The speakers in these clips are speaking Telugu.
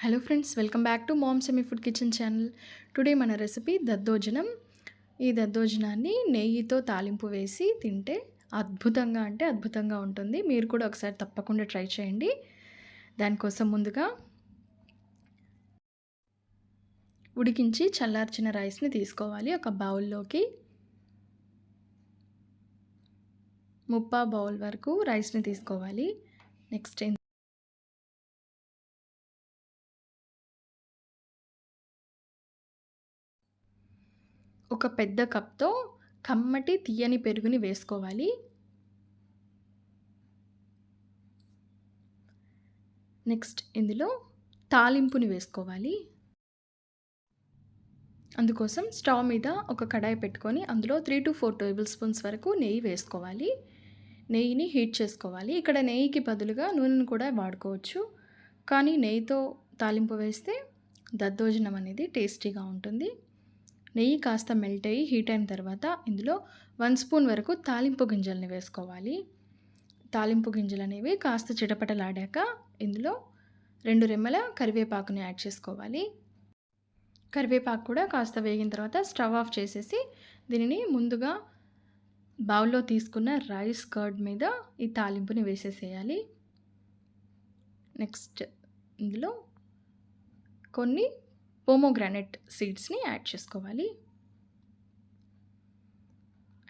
Hello friends, welcome back to mom's semi food kitchen channel. Today మన రెసిపీ దద్దోజనం. ఈ దద్దోజనాన్ని నెయ్యితో తాలింపు వేసి తింటే అద్భుతంగా అంటే అద్భుతంగా ఉంటుంది. మీరు కూడా ఒకసారి తప్పకుండా ట్రై చేయండి. దానికోసం ముందుగా ఉడికించి చల్లార్చిన రైస్ని తీసుకోవాలి. ఒక బౌల్లోకి ముప్పా బౌల్ వరకు రైస్ని తీసుకోవాలి. నెక్స్ట్ ఒక పెద్ద కప్తో కమ్మటి తీయని పెరుగుని వేసుకోవాలి. నెక్స్ట్ ఇందులో తాలింపుని వేసుకోవాలి. అందుకోసం స్టవ్ మీద ఒక కడాయి పెట్టుకొని అందులో 3 to 4 టేబుల్ స్పూన్స్ వరకు నెయ్యి వేసుకోవాలి. నెయ్యిని హీట్ చేసుకోవాలి. ఇక్కడ నెయ్యికి బదులుగా నూనెను కూడా వాడుకోవచ్చు. కానీ నెయ్యితో తాలింపు వేస్తే దద్దోజనం అనేది టేస్టీగా ఉంటుంది. నెయ్యి కాస్త మెల్ట్ అయ్యి హీట్ అయిన తర్వాత ఇందులో 1 స్పూన్ వరకు తాలింపు గింజల్ని వేసుకోవాలి. తాలింపు గింజలు అనేవి కాస్త చిటపటలాడాక ఇందులో 2 రెమ్మల కరివేపాకుని యాడ్ చేసుకోవాలి. కరివేపాకు కూడా కాస్త వేగిన తర్వాత స్టవ్ ఆఫ్ చేసేసి దీనిని ముందుగా బౌల్లో తీసుకున్న రైస్ కర్డ్ మీద ఈ తాలింపుని వేసేసేయాలి. నెక్స్ట్ ఇందులో కొన్ని పోమోగ్రానైట్ సీడ్స్ని యాడ్ చేసుకోవాలి.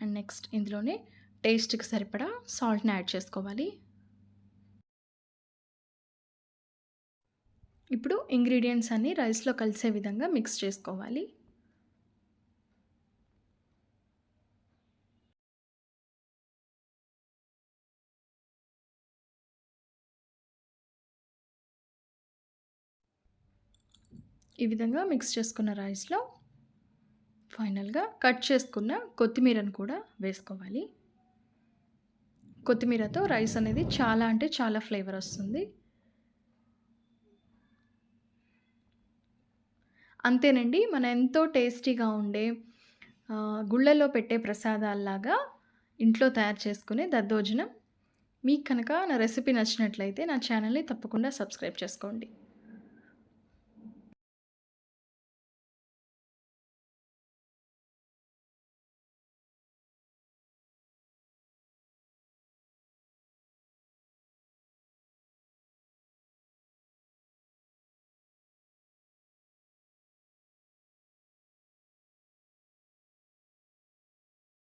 అండ్ నెక్స్ట్ ఇందులోనే టేస్ట్కి సరిపడా సాల్ట్ని యాడ్ చేసుకోవాలి. ఇప్పుడు ఇంగ్రీడియంట్స్ అన్నీ రైస్లో కలిసే విధంగా మిక్స్ చేసుకోవాలి. ఈ విధంగా మిక్స్ చేసుకున్న రైస్లో ఫైనల్గా కట్ చేసుకున్న కొత్తిమీరను కూడా వేసుకోవాలి. కొత్తిమీరతో రైస్ అనేది చాలా అంటే చాలా ఫ్లేవర్ వస్తుంది. అంతేనండి, మన ఎంతో టేస్టీగా ఉండే గుళ్ళల్లో పెట్టే ప్రసాదాల్లాగా ఇంట్లో తయారు చేసుకునే దద్దోజనం. మీకు కనుక నా రెసిపీ నచ్చినట్లయితే నా ఛానల్ని తప్పకుండా సబ్స్క్రైబ్ చేసుకోండి.